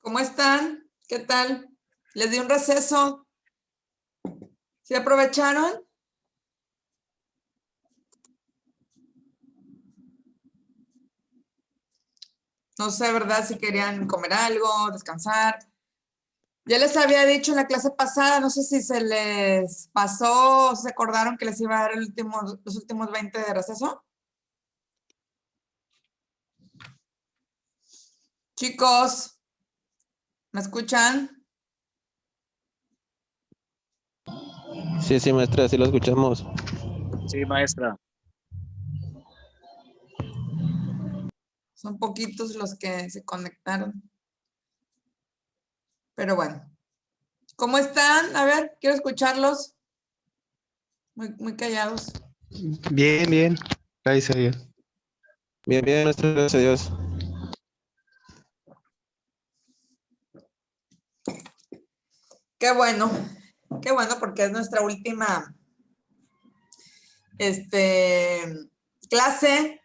¿Cómo están? ¿Qué tal? ¿Les di un receso? ¿Sí aprovecharon? No sé, ¿verdad? Si querían comer algo, descansar. Ya les había dicho en la clase pasada, no sé si se les pasó o se acordaron que les iba a dar los últimos 20 de receso. Chicos, ¿me escuchan? Sí, maestra, sí lo escuchamos. Sí, maestra. Son poquitos los que se conectaron. Pero bueno. ¿Cómo están? A ver, quiero escucharlos. Muy callados. Bien, bien. Gracias a Dios. Bien, maestra, gracias a Dios. Qué bueno porque es nuestra última clase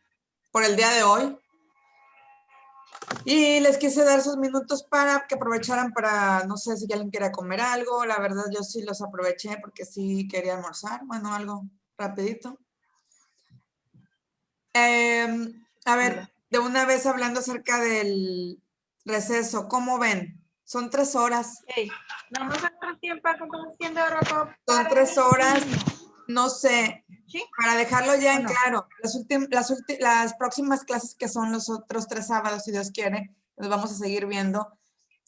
por el día de hoy. Y les quise dar sus minutos para que aprovecharan para, no sé si alguien quiera comer algo. La verdad, yo sí los aproveché porque sí quería almorzar. Bueno, algo rapidito. A ver, de una vez hablando acerca del receso, ¿cómo ven? Son 3 horas. Hey, vamos a otro tiempo haciendo ahora. Son 3 horas, no sé, ¿Sí? para dejarlo ya en no? claro, las próximas clases que son los otros 3 sábados, si Dios quiere, los vamos a seguir viendo.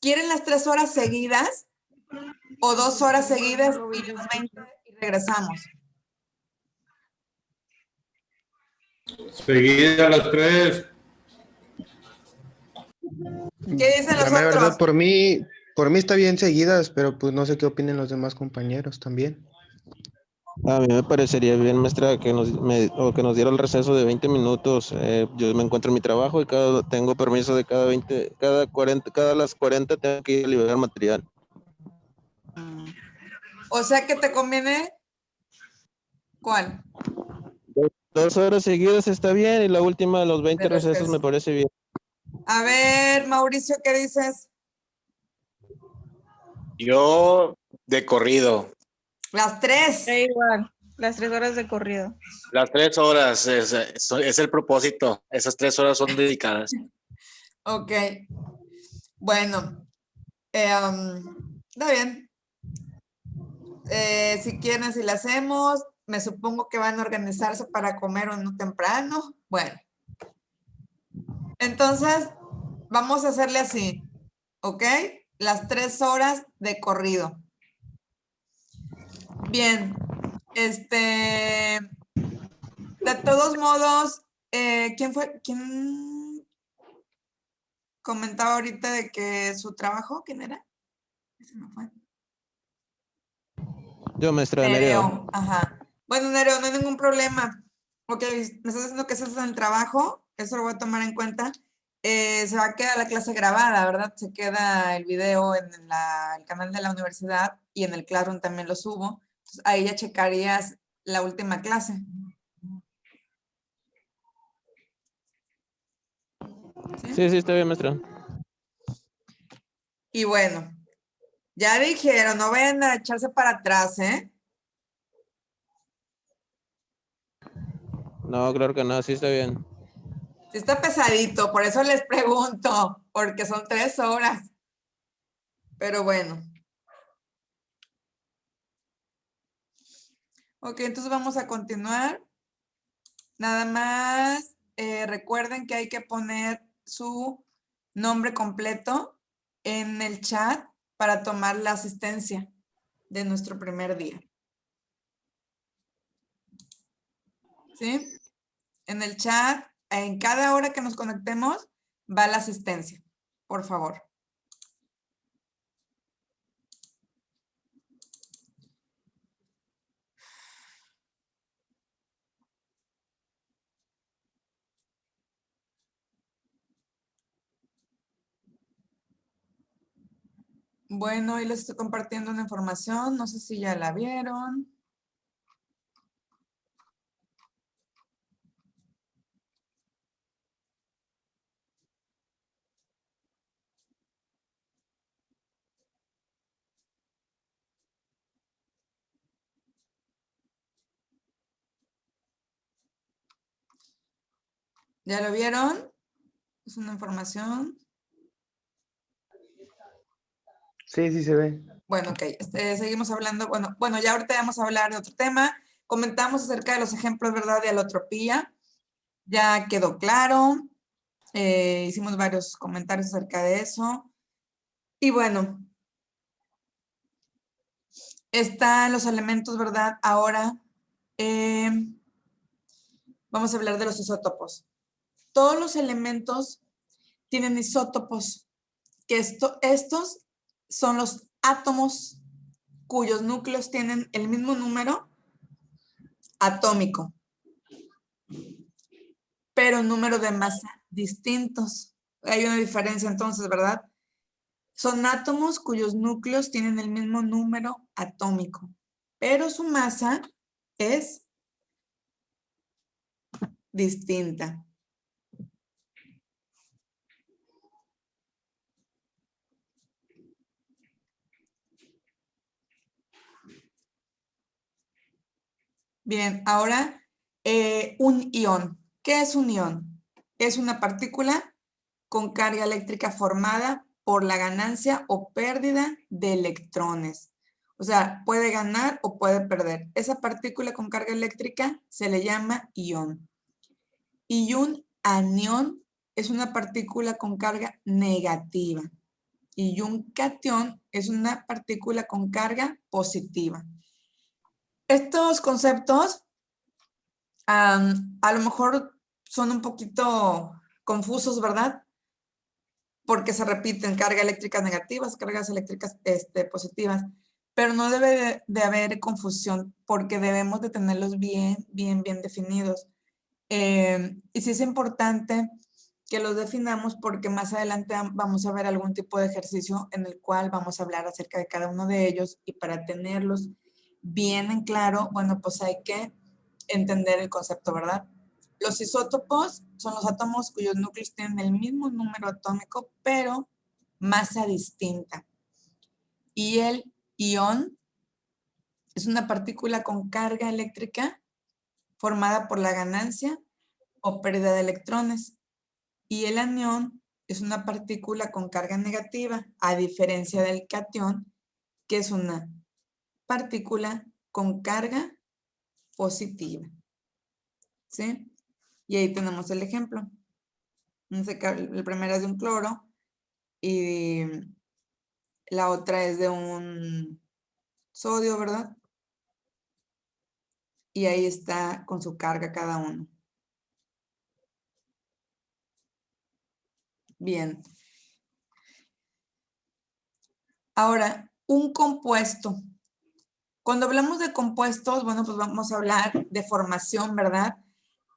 ¿Quieren las 3 horas seguidas o 2 horas seguidas y los 20 y regresamos? Seguida las 3. ¿Qué dicen los La mera otros? verdad, por mí está bien seguidas, pero pues no sé qué opinen los demás compañeros también. A mí me parecería bien, maestra, que nos diera el receso de 20 minutos. Yo me encuentro en mi trabajo y tengo permiso de cada 20, cada 40, cada las 40 tengo que ir a liberar material. O sea que te conviene, ¿cuál? 2 horas seguidas está bien y la última de los 20 De recesos receso. me parece bien. A ver, Mauricio, ¿qué dices? Yo de corrido. Las 3. Igual, las 3 horas de corrido. Las 3 horas es el propósito. Esas 3 horas son dedicadas. Ok. Bueno, está bien. Si quieren, si la hacemos, me supongo que van a organizarse para comer o no temprano. Bueno, entonces vamos a hacerle así, ¿ok? Las 3 horas de corrido. Bien, de todos modos, ¿quién comentaba ahorita de que su trabajo? ¿Quién era? Se me fue. Yo, maestra Nereo. Nereo, ajá. Bueno, Nereo, no hay ningún problema. Ok, me estás diciendo que estás en el trabajo, eso lo voy a tomar en cuenta. Se va a quedar la clase grabada, ¿verdad? Se queda el video en el canal de la universidad y en el Classroom también lo subo. Entonces, ahí ya checarías la última clase. Sí, está bien, maestra. Y bueno, ya dijeron, no vayan a echarse para atrás, ¿eh? No, claro que no, sí está bien. Sí está pesadito, por eso les pregunto, porque son 3 horas. Pero bueno. Ok, entonces vamos a continuar. Nada más recuerden que hay que poner su nombre completo en el chat para tomar la asistencia de nuestro primer día. ¿Sí? En el chat, en cada hora que nos conectemos, va la asistencia, por favor. Bueno, hoy les estoy compartiendo una información, no sé si ya la vieron. ¿Ya lo vieron? Es una información. Sí, sí se ve. Bueno, ok. Seguimos hablando. Bueno, ya ahorita vamos a hablar de otro tema. Comentamos acerca de los ejemplos, ¿verdad? De alotropía. Ya quedó claro. Hicimos varios comentarios acerca de eso. Y bueno, están los elementos, ¿verdad? Ahora vamos a hablar de los isótopos. Todos los elementos tienen isótopos, que estos son los átomos cuyos núcleos tienen el mismo número atómico, pero número de masa distintos. Hay una diferencia entonces, ¿verdad? Son átomos cuyos núcleos tienen el mismo número atómico, pero su masa es distinta. Bien, ahora un ion. ¿Qué es un ion? Es una partícula con carga eléctrica formada por la ganancia o pérdida de electrones. O sea, puede ganar o puede perder. Esa partícula con carga eléctrica se le llama ion. Y un anión es una partícula con carga negativa. Y un catión es una partícula con carga positiva. Estos conceptos a lo mejor son un poquito confusos, ¿verdad? Porque se repiten cargas eléctricas negativas, cargas eléctricas positivas, pero no debe de haber confusión porque debemos de tenerlos bien definidos. Y sí es importante que los definamos porque más adelante vamos a ver algún tipo de ejercicio en el cual vamos a hablar acerca de cada uno de ellos y para tenerlos bien en claro, bueno, pues hay que entender el concepto, ¿verdad? Los isótopos son los átomos cuyos núcleos tienen el mismo número atómico, pero masa distinta. Y el ion es una partícula con carga eléctrica formada por la ganancia o pérdida de electrones. Y el anión es una partícula con carga negativa, a diferencia del catión, que es una partícula con carga positiva. ¿Sí? Y ahí tenemos el ejemplo. El primero es de un cloro y la otra es de un sodio, ¿verdad? Y ahí está con su carga cada uno. Bien. Ahora, un compuesto. Cuando hablamos de compuestos, bueno, pues vamos a hablar de formación, ¿verdad?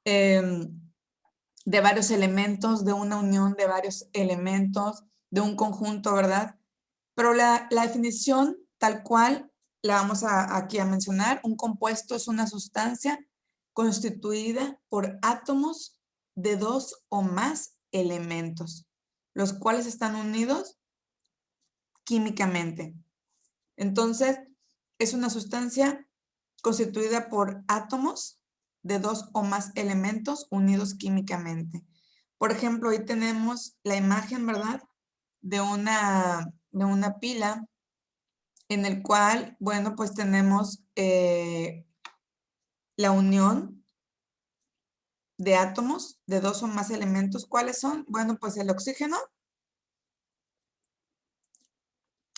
De varios elementos, de una unión de varios elementos, de un conjunto, ¿verdad? Pero la definición tal cual la vamos aquí a mencionar. Un compuesto es una sustancia constituida por átomos de dos o más elementos, los cuales están unidos químicamente. Entonces, es una sustancia constituida por átomos de dos o más elementos unidos químicamente. Por ejemplo, ahí tenemos la imagen, ¿verdad? De una pila en el cual, bueno, pues tenemos la unión de átomos de dos o más elementos. ¿Cuáles son? Bueno, pues el oxígeno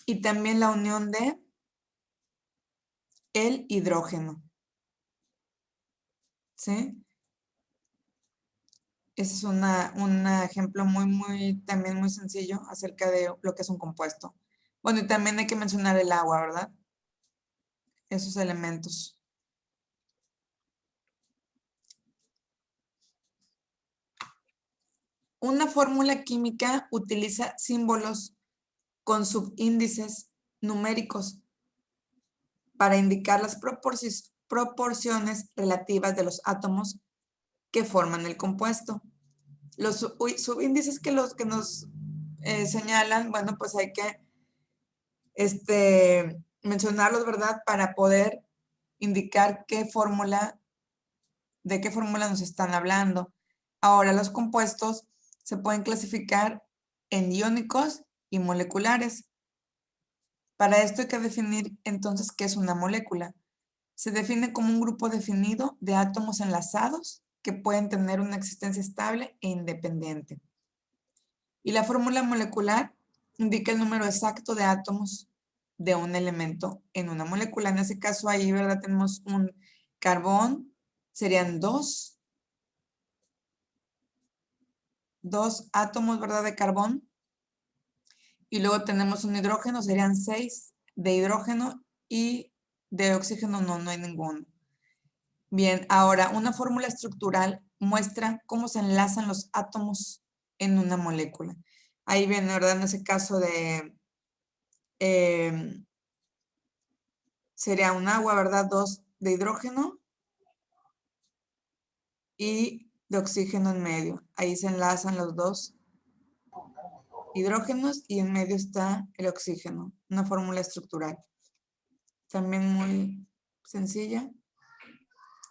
y también la unión de el hidrógeno. ¿Sí? Ese es un ejemplo también muy sencillo acerca de lo que es un compuesto. Bueno, y también hay que mencionar el agua, ¿verdad? Esos elementos. Una fórmula química utiliza símbolos con subíndices numéricos para indicar las proporciones relativas de los átomos que forman el compuesto. Los subíndices que nos señalan, bueno, pues hay que mencionarlos, ¿verdad? Para poder indicar de qué fórmula nos están hablando. Ahora, los compuestos se pueden clasificar en iónicos y moleculares. Para esto hay que definir entonces qué es una molécula. Se define como un grupo definido de átomos enlazados que pueden tener una existencia estable e independiente. Y la fórmula molecular indica el número exacto de átomos de un elemento en una molécula. En ese caso ahí, ¿verdad? Tenemos un carbón, serían dos átomos, ¿verdad? De carbón. Y luego tenemos un hidrógeno, serían 6 de hidrógeno, y de oxígeno no hay ninguno. Bien, ahora una fórmula estructural muestra cómo se enlazan los átomos en una molécula. Ahí viene, ¿verdad? En ese caso sería un agua, ¿verdad? 2 de hidrógeno y de oxígeno en medio. Ahí se enlazan los dos hidrógenos y en medio está el oxígeno. Una fórmula estructural. También muy sencilla.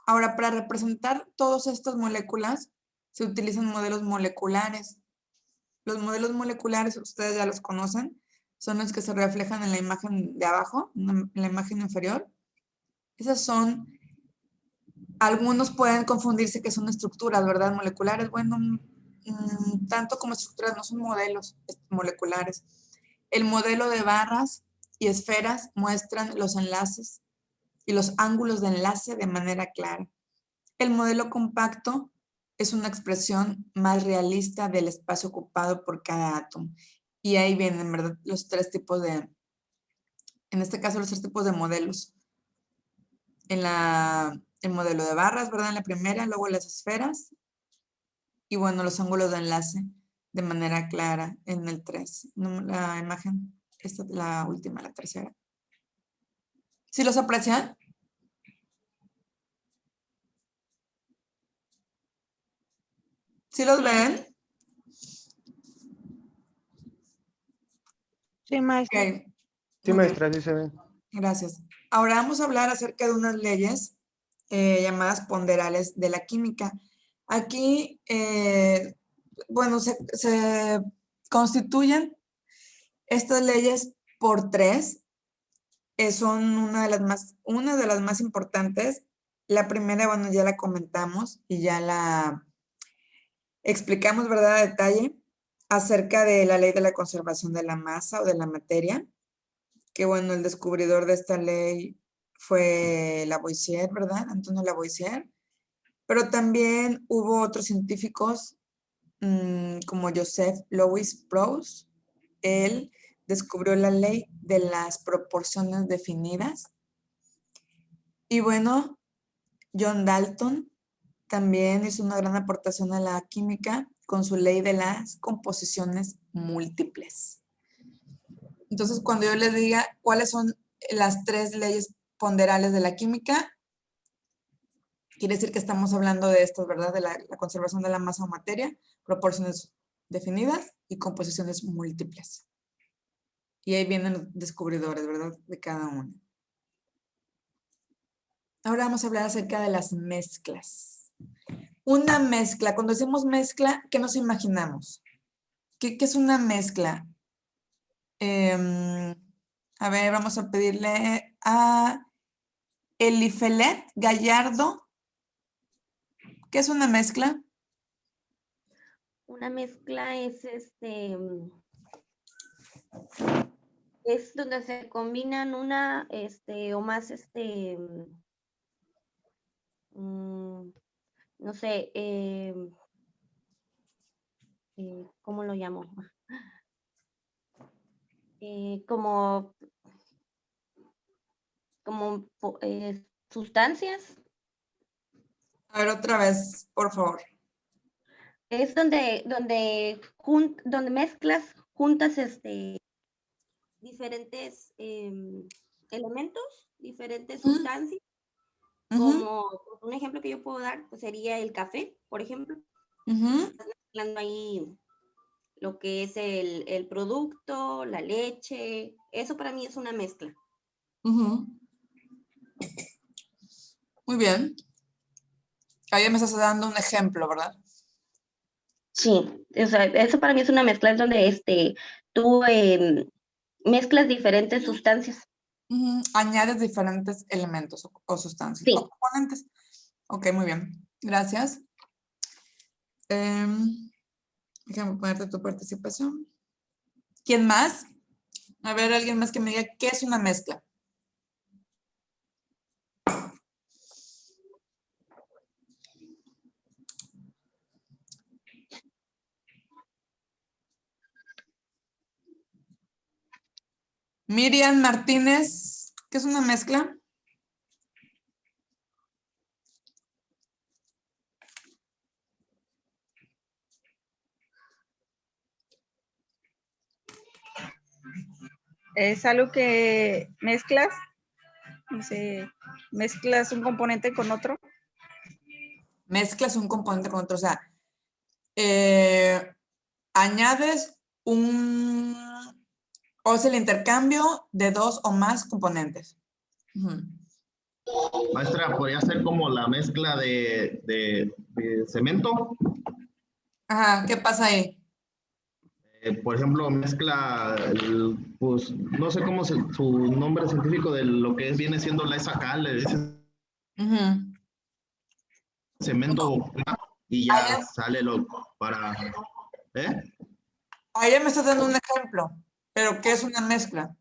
Ahora, para representar todas estas moléculas, se utilizan modelos moleculares. Los modelos moleculares, ustedes ya los conocen, son los que se reflejan en la imagen de abajo, en la imagen inferior. Esas son, algunos pueden confundirse que son estructuras, ¿verdad? Moleculares, bueno, tanto como estructuras, no son modelos moleculares. El modelo de barras y esferas muestran los enlaces y los ángulos de enlace de manera clara. El modelo compacto es una expresión más realista del espacio ocupado por cada átomo. Y ahí vienen, ¿verdad? Los tres tipos de, en este caso, los tres tipos de modelos. El modelo de barras, ¿verdad? En la primera, luego las esferas. Y bueno, los ángulos de enlace de manera clara en el 3. La imagen, esta es la última, la tercera. ¿Sí los aprecian? ¿Sí los ven? Sí, maestra. Ok. Sí, Muy bien. maestra, sí se ven. Gracias. Ahora vamos a hablar acerca de unas leyes llamadas ponderales de la química. Aquí, bueno, se constituyen estas leyes por tres. Son una de las más importantes. La primera, bueno, ya la comentamos y ya la explicamos, ¿verdad?, a detalle acerca de la ley de la conservación de la masa o de la materia. Que bueno, el descubridor de esta ley fue Lavoisier, ¿verdad? Antonio Lavoisier. Pero también hubo otros científicos como Joseph Louis Proust. Él descubrió la ley de las proporciones definidas. Y bueno, John Dalton también hizo una gran aportación a la química con su ley de las composiciones múltiples. Entonces, cuando yo les diga cuáles son las tres leyes ponderales de la química, quiere decir que estamos hablando de esto, ¿verdad? De la conservación de la masa o materia, proporciones definidas y composiciones múltiples. Y ahí vienen los descubridores, ¿verdad? De cada uno. Ahora vamos a hablar acerca de las mezclas. Una mezcla, cuando decimos mezcla, ¿qué nos imaginamos? ¿Qué es una mezcla? A ver, vamos a pedirle a Elifelet Gallardo. ¿Qué es una mezcla? Una mezcla es es donde se combinan una o más no sé, ¿cómo lo llamo? Como sustancias. A ver, otra vez, por favor. Es donde mezclas juntas diferentes elementos, diferentes sustancias. Como un ejemplo que yo puedo dar, pues sería el café, por ejemplo. Estás mezclando ahí lo que es el producto, la leche. Eso para mí es una mezcla. Muy bien. Ahí me estás dando un ejemplo, ¿verdad? Sí, o sea, eso para mí es una mezcla, es donde tú mezclas diferentes sustancias. Añades diferentes elementos o sustancias Sí. o componentes. Ok, muy bien. Gracias. Déjame ponerte tu participación. ¿Quién más? A ver, alguien más que me diga qué es una mezcla. Miriam Martínez, ¿qué es una mezcla? Es algo que mezclas, no sé, mezclas un componente con otro. Mezclas un componente con otro, o sea, añades o es el intercambio de dos o más componentes. Maestra, podría ser como la mezcla de cemento. Ajá, ¿qué pasa ahí? Por ejemplo, mezcla, pues no sé cómo es su nombre científico de lo que viene siendo la esa cal, ese cemento y ya sale lo para... ¿Eh? Ahí me estás dando un ejemplo, pero ¿qué es una mezcla?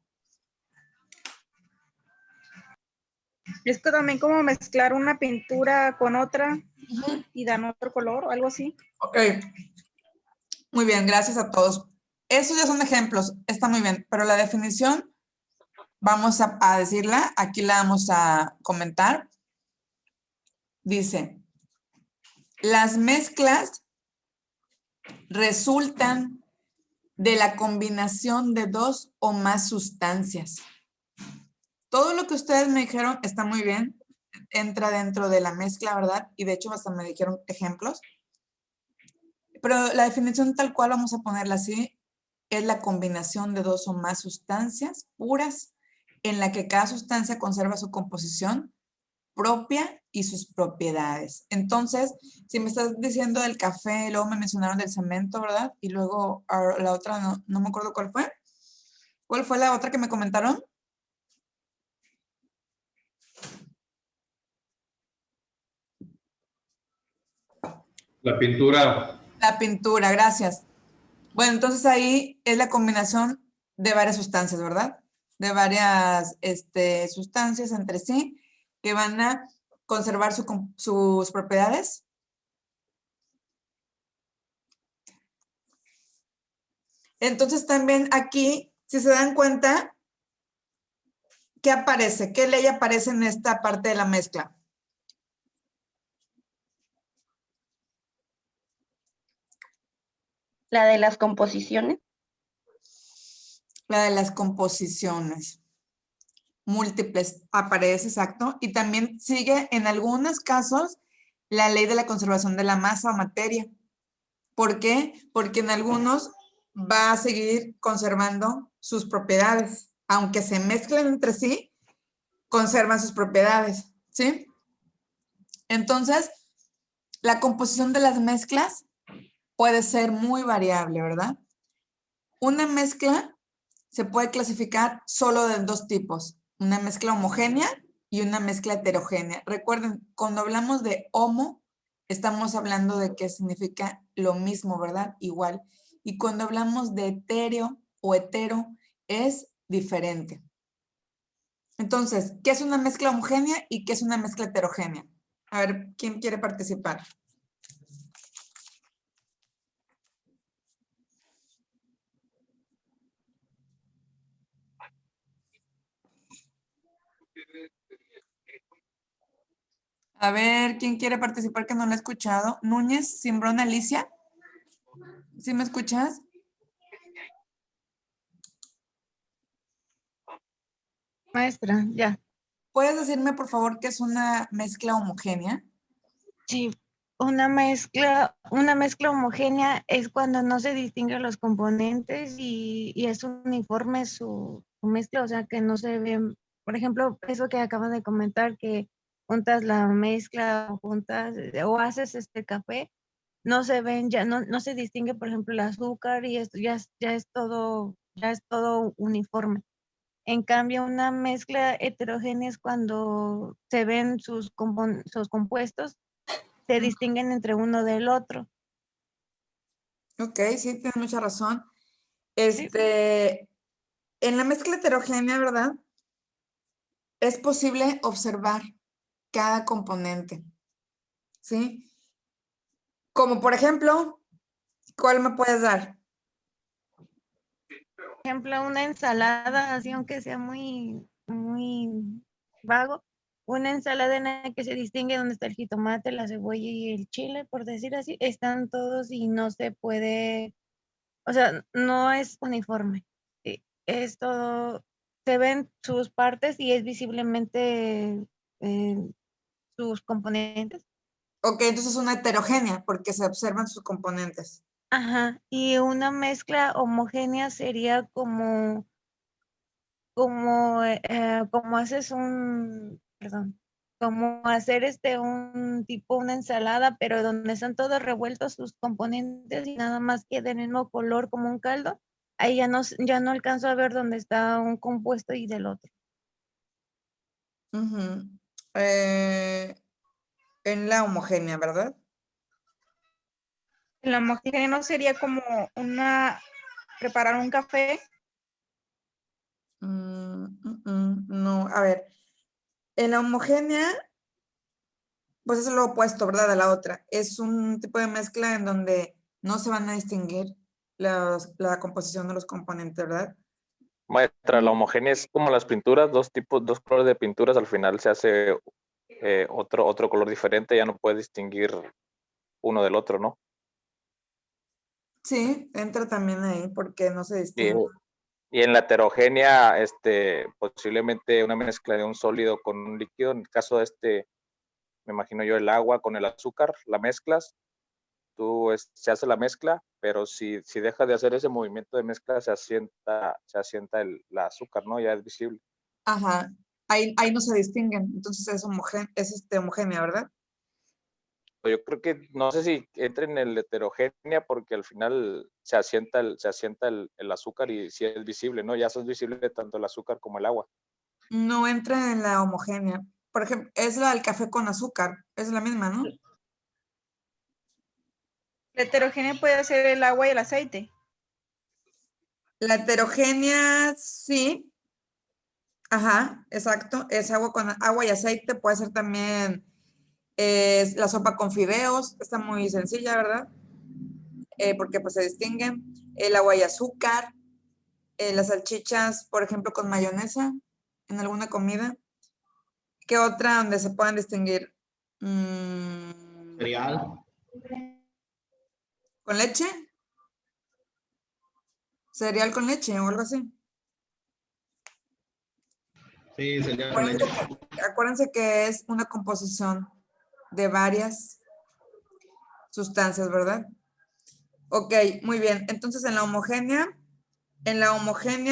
Es que también como mezclar una pintura con otra y dan otro color o algo así. Ok, muy bien, gracias a todos. Esos ya son ejemplos, está muy bien, pero la definición vamos a decirla, aquí la vamos a comentar. Dice, las mezclas resultan de la combinación de dos o más sustancias. Todo lo que ustedes me dijeron está muy bien, entra dentro de la mezcla, ¿verdad? Y de hecho hasta me dijeron ejemplos. Pero la definición tal cual vamos a ponerla así, es la combinación de dos o más sustancias puras en la que cada sustancia conserva su composición propia y sus propiedades. Entonces, si me estás diciendo del café, luego me mencionaron del cemento, ¿verdad? Y luego la otra, no me acuerdo cuál fue. ¿Cuál fue la otra que me comentaron? La pintura. La pintura, gracias. Bueno, entonces ahí es la combinación de varias sustancias, ¿verdad? De varias sustancias entre sí que van a conservar sus propiedades. Entonces también aquí, si se dan cuenta, ¿qué aparece? ¿Qué ley aparece en esta parte de la mezcla? La de las composiciones. La de las composiciones. Múltiples aparece, exacto. Y también sigue en algunos casos la ley de la conservación de la masa o materia. ¿Por qué? Porque en algunos va a seguir conservando sus propiedades. Aunque se mezclen entre sí, conservan sus propiedades, ¿sí? Entonces, la composición de las mezclas puede ser muy variable, ¿verdad? Una mezcla se puede clasificar solo de dos tipos, una mezcla homogénea y una mezcla heterogénea. Recuerden, cuando hablamos de homo, estamos hablando de que significa lo mismo, ¿verdad? Igual. Y cuando hablamos de etéreo o hetero, es diferente. Entonces, ¿qué es una mezcla homogénea y qué es una mezcla heterogénea? A ver, ¿quién quiere participar? A ver, ¿quién quiere participar que no lo ha escuchado? Núñez, Simbrón, Alicia. ¿Sí me escuchas? Maestra, ya. ¿Puedes decirme, por favor, qué es una mezcla homogénea? Sí, una mezcla homogénea es cuando no se distinguen los componentes y es uniforme su mezcla, o sea que no se ven, por ejemplo, eso que acabas de comentar, que juntas la mezcla o haces este café no se ven, ya no se distingue, por ejemplo, el azúcar y esto ya es todo uniforme. En cambio, una mezcla heterogénea es cuando se ven sus compuestos, se distinguen entre uno del otro. Ok, sí, tienes mucha razón. Sí. En la mezcla heterogénea, ¿verdad? Es posible observar cada componente, ¿sí? Como por ejemplo, ¿cuál me puedes dar? Por ejemplo, una ensalada, así aunque sea muy vago, una ensalada en la que se distingue dónde está el jitomate, la cebolla y el chile, por decir así, están todos y no se puede, o sea, no es uniforme. Es todo, se ven sus partes y es visiblemente sus componentes. Ok, entonces es una heterogénea porque se observan sus componentes. Ajá, y una mezcla homogénea sería como haces perdón, como hacer un tipo, una ensalada, pero donde están todos revueltos sus componentes y nada más queda el mismo color como un caldo, ahí ya no alcanzo a ver dónde está un compuesto y del otro. Ujú. En la homogénea, ¿verdad? La homogénea no sería como preparar un café. No, a ver. En la homogénea, pues es lo opuesto, ¿verdad? A la otra. Es un tipo de mezcla en donde no se van a distinguir la composición de los componentes, ¿verdad? Maestra, la homogénea es como las pinturas, dos colores de pinturas, al final se hace otro color diferente, ya no puedes distinguir uno del otro, ¿no? Sí, entra también ahí porque no se Y, distingue. y en la heterogénea, posiblemente una mezcla de un sólido con un líquido, en el caso de me imagino yo el agua con el azúcar, la mezclas, se hace la mezcla, pero si dejas de hacer ese movimiento de mezcla, se asienta la azúcar, ¿no? Ya es visible. Ajá, ahí no se distinguen, entonces es homogénea, ¿verdad? Yo creo que no sé si entra en el heterogénea porque al final se asienta el azúcar y sí es visible, ¿no? Ya es visible tanto el azúcar como el agua. No entra en la homogénea. Por ejemplo, es la del café con azúcar, es la misma, ¿no? La heterogénea puede ser el agua y el aceite. La heterogénea, sí. Ajá, exacto. Es agua con agua y aceite. Puede ser también la sopa con fideos. Está muy sencilla, ¿verdad? Porque pues se distinguen. El agua y azúcar. Las salchichas, por ejemplo, con mayonesa en alguna comida. ¿Qué otra donde se puedan distinguir? Cereal. ¿Con leche? ¿Cereal con leche o algo así? Sí, cereal con leche. Acuérdense que es una composición de varias sustancias, ¿verdad? Ok, muy bien. Entonces, en la homogénea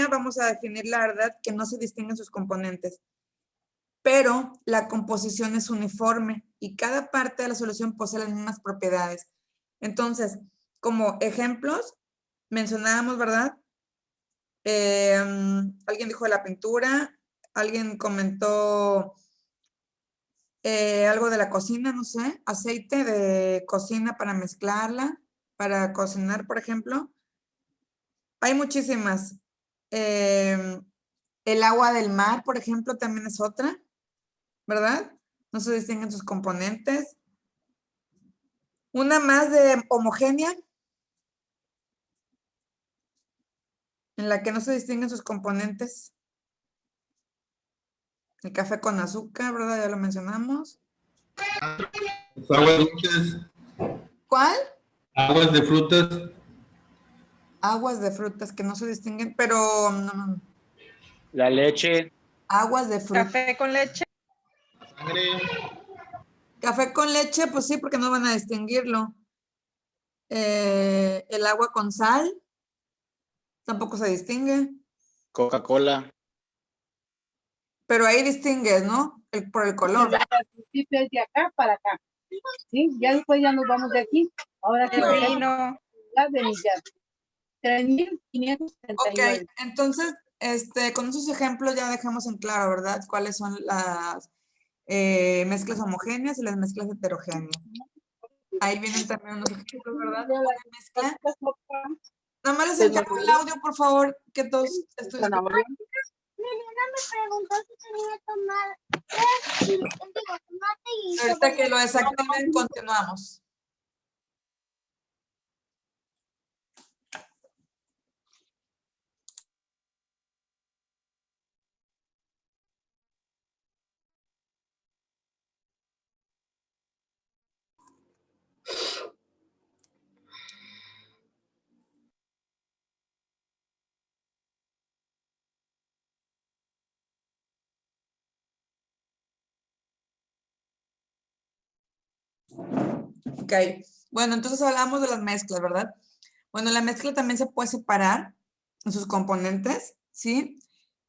vamos a definir la verdad que no se distinguen sus componentes, pero la composición es uniforme y cada parte de la solución posee las mismas propiedades. Entonces, como ejemplos, mencionábamos, ¿verdad? Alguien dijo de la pintura, alguien comentó algo de la cocina, no sé, aceite de cocina para mezclarla, para cocinar, por ejemplo. Hay muchísimas. El agua del mar, por ejemplo, también es otra, ¿verdad? No se distinguen sus componentes. Una más de homogénea, en la que no se distinguen sus componentes. El café con azúcar, ¿verdad? Ya lo mencionamos. Aguas dulces, ¿Cuál? aguas de frutas, Aguas de frutas que no se distinguen, pero no. La leche, Aguas de frutas. Café con leche. Sangre. Café con leche, pues sí, porque no van a distinguirlo. El agua con sal tampoco se distingue, Coca-Cola, pero ahí distingues, ¿no? Por el color. Al principio es de acá para acá. ¿Sí? Ya después ya nos vamos de aquí Ahora que no. Ok, entonces, con esos ejemplos ya dejamos en claro, ¿verdad? Cuáles son las mezclas homogéneas y las mezclas heterogéneas. Ahí vienen también unos ejemplos, ¿verdad? Una mezcla. Nada más les encargo el audio, por favor, que todos estoy escuchando. Ahorita que lo desactiven, continuamos. Ok, bueno, entonces hablamos de las mezclas, ¿verdad? Bueno, la mezcla también se puede separar en sus componentes, ¿sí?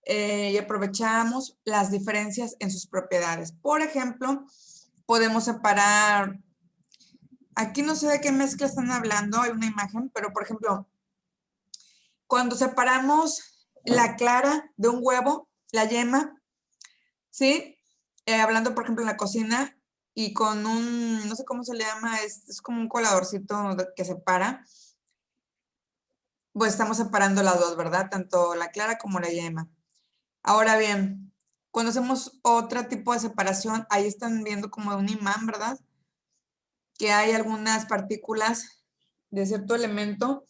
Y aprovechamos las diferencias en sus propiedades. Por ejemplo, podemos separar, aquí no sé de qué mezcla están hablando, hay una imagen, pero por ejemplo, cuando separamos la clara de un huevo, la yema, ¿sí? Hablando, por ejemplo, en la cocina y con un, no sé cómo se le llama, es como un coladorcito que separa. Pues estamos separando las dos, ¿verdad? Tanto la clara como la yema. Ahora bien, cuando hacemos otro tipo de separación, ahí están viendo como un imán, ¿verdad? Que hay algunas partículas de cierto elemento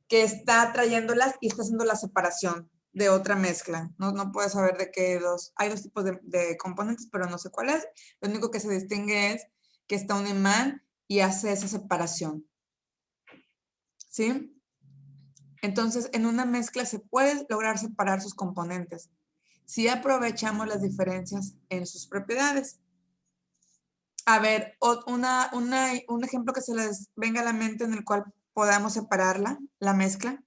que está atrayéndolas y está haciendo la separación de otra mezcla. No puedo saber de qué dos. Hay dos tipos de componentes, pero no sé cuál es. Lo único que se distingue es que está un imán y hace esa separación. ¿Sí? Entonces, en una mezcla se puede lograr separar sus componentes si aprovechamos las diferencias en sus propiedades. A ver, un ejemplo que se les venga a la mente en el cual podamos separarla, la mezcla.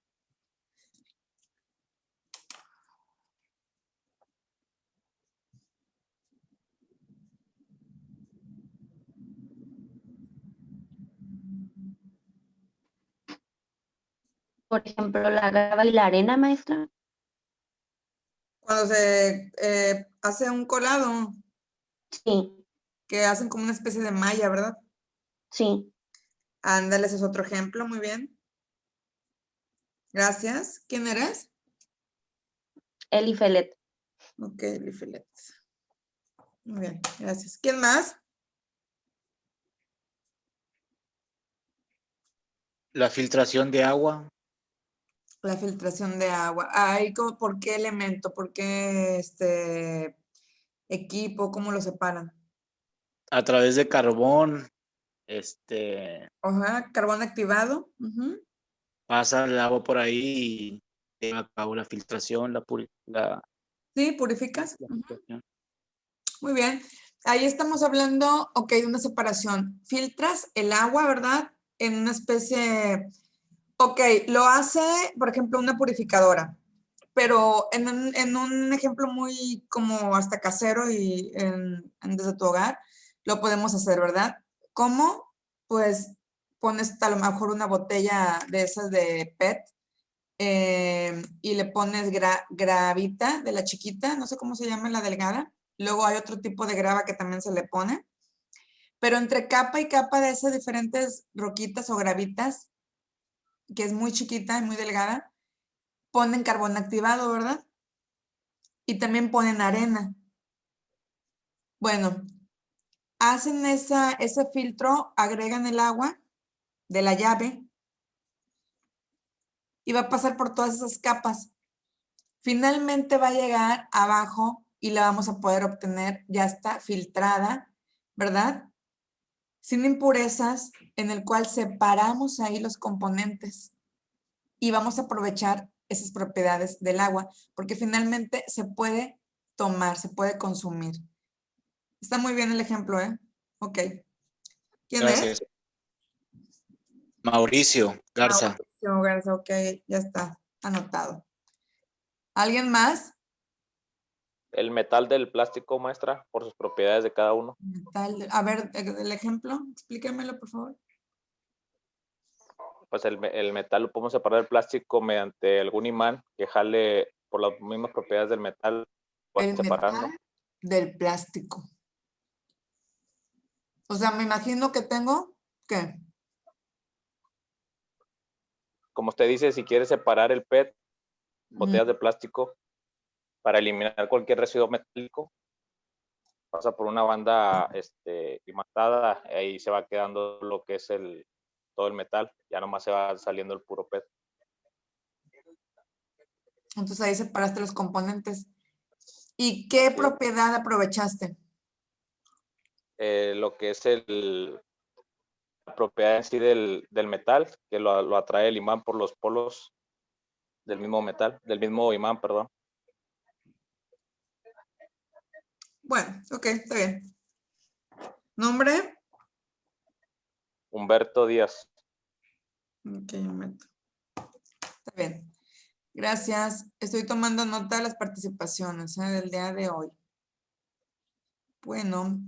Por ejemplo, la grava y la arena, maestra. Cuando se hace un colado, Sí, que hacen como una especie de malla, ¿verdad? sí. Ándale, ese es otro ejemplo, muy bien. Gracias. ¿Quién eres? Eli Felet. Ok, Lifilet. Muy bien, gracias. ¿Quién más? La filtración de agua La filtración de agua. Ay, ¿por qué elemento? ¿Por qué equipo? ¿Cómo lo separan? a través de carbón, Ajá, carbón activado. Ujú. pasa el agua por ahí y lleva a cabo la filtración, la Sí, purificas. Ujú. filtración. Muy bien. Ahí estamos hablando, ok, de una separación. Filtras el agua, ¿verdad? En una especie, ok, lo hace, por ejemplo, una purificadora, pero en un ejemplo muy como hasta casero y desde tu hogar, lo podemos hacer, ¿verdad? ¿Cómo? Pues pones a lo mejor una botella de esas de PET y le pones gravita de la chiquita, no sé cómo se llama la delgada. Luego hay otro tipo de grava que también se le pone. Pero entre capa y capa de esas diferentes roquitas o gravitas, que es muy chiquita y muy delgada, ponen carbón activado, ¿verdad? Y también ponen arena. Bueno, hacen ese filtro, agregan el agua de la llave y va a pasar por todas esas capas. Finalmente va a llegar abajo y la vamos a poder obtener, ya está filtrada, ¿verdad? Sin impurezas, en el cual separamos ahí los componentes y vamos a aprovechar esas propiedades del agua, porque finalmente se puede tomar, se puede consumir. Está muy bien el ejemplo, ¿eh? Ok. ¿Quién es? Gracias. Mauricio Garza. Mauricio Garza, ok, ya está anotado. ¿Alguien más? El metal del plástico, maestra, por sus propiedades de cada uno. A ver, el ejemplo, explíquemelo, por favor. pues el metal lo podemos separar del plástico mediante algún imán que jale por las mismas propiedades del metal. El metal del plástico. O sea, me imagino que tengo, ¿qué? Como usted dice, si quiere separar el PET, botellas de plástico, para eliminar cualquier residuo metálico, pasa por una banda imantada, ahí se va quedando lo que es todo el metal, ya nomás se va saliendo el puro PET. Entonces ahí separaste los componentes. ¿Y qué propiedad aprovechaste? Lo que es la propiedad en sí del metal, que lo atrae el imán por los polos del mismo metal, del mismo imán, perdón. Bueno, ok, está bien. ¿Nombre? Humberto Díaz. Ok, Humberto. Está bien. Gracias. Estoy tomando nota de las participaciones del día de hoy. Bueno.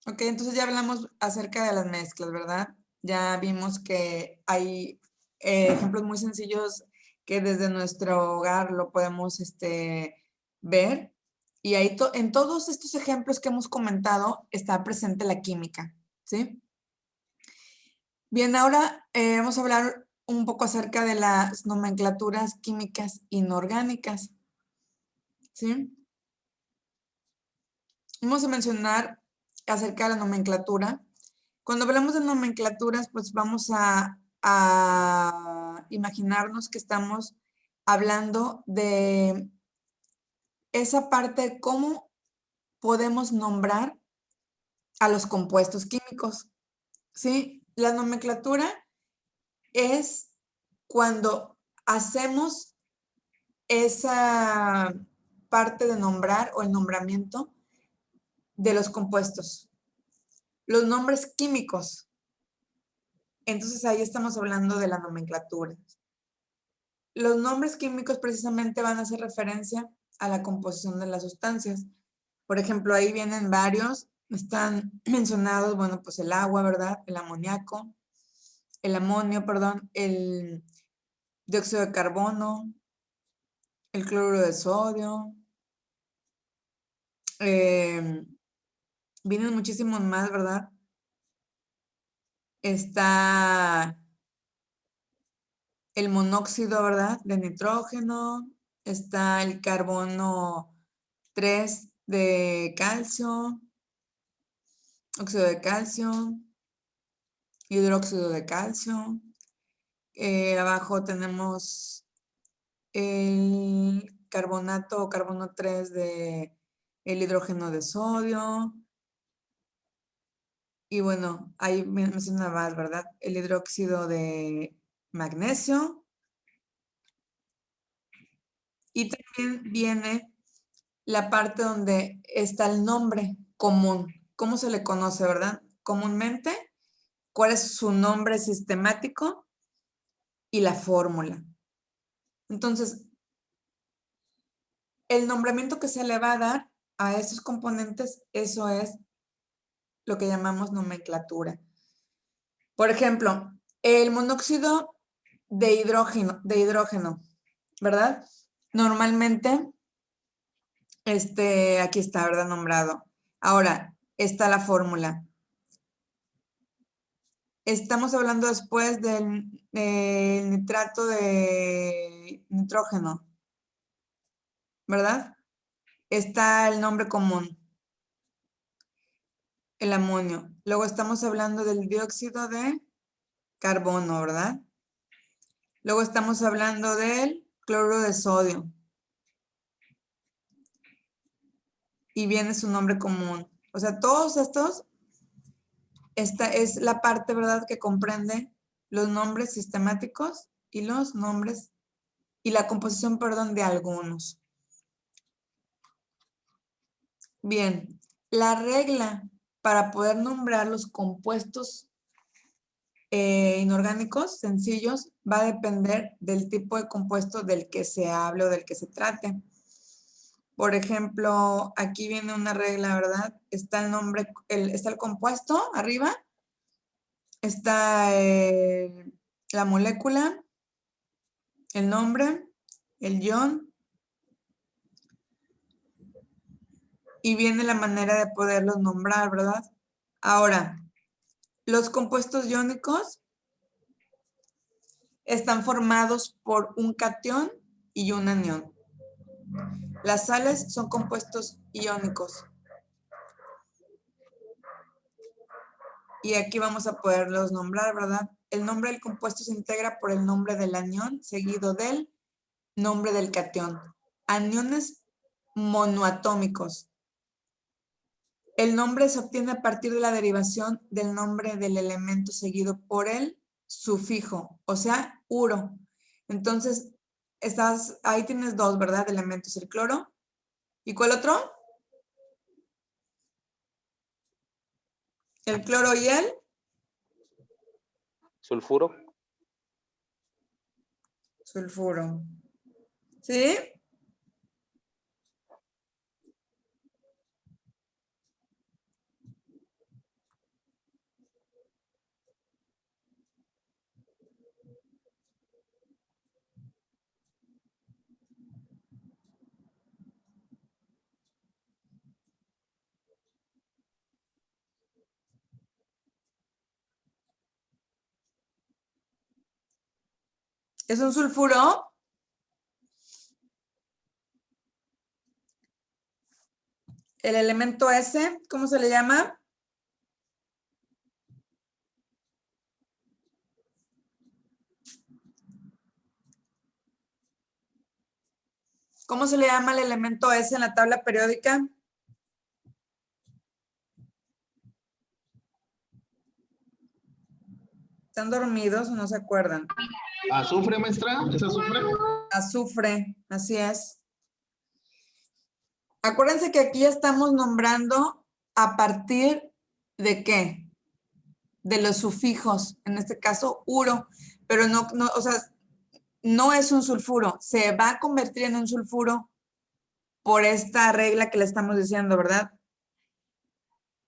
Ok, entonces ya hablamos acerca de las mezclas, ¿verdad? Ya vimos que hay ejemplos muy sencillos que desde nuestro hogar lo podemos ver. Y ahí en todos estos ejemplos que hemos comentado está presente la química, ¿sí? Bien, ahora vamos a hablar un poco acerca de las nomenclaturas químicas inorgánicas, ¿sí? Vamos a mencionar acerca de la nomenclatura. Cuando hablamos de nomenclaturas, pues vamos a imaginarnos que estamos hablando de esa parte de cómo podemos nombrar a los compuestos químicos, ¿sí? La nomenclatura es cuando hacemos esa parte de nombrar o el nombramiento de los compuestos. Los nombres químicos. Entonces ahí estamos hablando de la nomenclatura. Los nombres químicos precisamente van a hacer referencia a la composición de las sustancias. Por ejemplo, ahí vienen varios, están mencionados, bueno, pues el agua, ¿verdad? El amoníaco, el amonio, perdón, el dióxido de carbono, el cloruro de sodio. Vienen muchísimos más, ¿verdad? Está el monóxido, ¿verdad? De nitrógeno, está el carbono 3 de calcio, óxido de calcio, hidróxido de calcio. Abajo tenemos el carbonato o carbono 3 de el hidrógeno de sodio. Y bueno, ahí menciona más, ¿verdad? El hidróxido de magnesio. Y también viene la parte donde está el nombre común. ¿Cómo se le conoce, verdad? Comúnmente, ¿cuál es su nombre sistemático? Y la fórmula. Entonces, el nombramiento que se le va a dar a estos componentes, eso es lo que llamamos nomenclatura. Por ejemplo, el monóxido de hidrógeno, ¿verdad? Normalmente, aquí está, ¿verdad? Nombrado. Ahora, está la fórmula. Estamos hablando después del nitrato de nitrógeno, ¿verdad? Está el nombre común, el amonio. Luego estamos hablando del dióxido de carbono, ¿verdad? Luego estamos hablando del cloruro de sodio. Y viene su nombre común. O sea, todos estos, esta es la parte, ¿verdad?, que comprende los nombres sistemáticos y los nombres y la composición, perdón, de algunos. Bien, la regla para poder nombrar los compuestos inorgánicos sencillos va a depender del tipo de compuesto del que se hable o del que se trate. Por ejemplo, aquí viene una regla, ¿verdad? Está el nombre, está el compuesto arriba, está el la molécula, el nombre, el ion, y viene la manera de poderlos nombrar, ¿verdad? Ahora, los compuestos iónicos están formados por un catión y un anión. Las sales son compuestos iónicos. Y aquí vamos a poderlos nombrar, ¿verdad? El nombre del compuesto se integra por el nombre del anión seguido del nombre del catión. Aniones monoatómicos. El nombre se obtiene a partir de la derivación del nombre del elemento seguido por el sufijo, o sea, uro. Entonces, ahí tienes dos, ¿verdad? Elementos, el cloro. ¿Y cuál otro? El cloro y el Sulfuro. sulfuro. ¿Sí? ¿Es un sulfuro? El elemento S, ¿cómo se le llama? ¿Cómo se le llama el elemento S en la tabla periódica? ¿Están dormidos o no se acuerdan? ¿Azufre, maestra? ¿Es azufre? Azufre, así es. Acuérdense que aquí ya estamos nombrando a partir de ¿qué? De los sufijos, en este caso uro, pero no, o sea, no es un sulfuro, se va a convertir en un sulfuro por esta regla que le estamos diciendo, ¿verdad?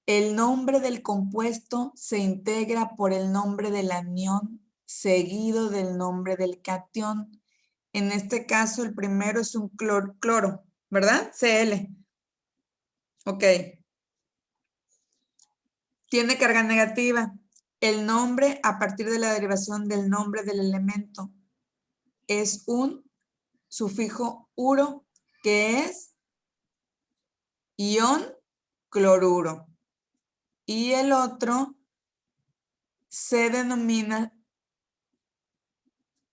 El nombre del compuesto se integra por el nombre del anión seguido del nombre del catión. En este caso, el primero es un cloro, ¿verdad? Cl. Ok. Tiene carga negativa. El nombre a partir de la derivación del nombre del elemento es un sufijo uro, que es ion cloruro. Y el otro se denomina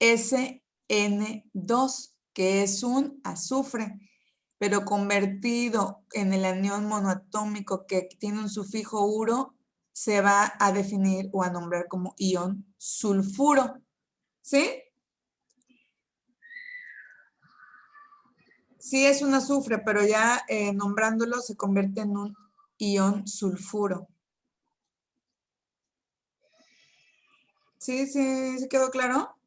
SN2, que es un azufre, pero convertido en el anión monoatómico que tiene un sufijo uro, se va a definir o a nombrar como ion sulfuro. ¿Sí? Sí es un azufre, pero ya nombrándolo se convierte en un ion sulfuro. ¿Sí? ¿Sí? ¿Se quedó claro?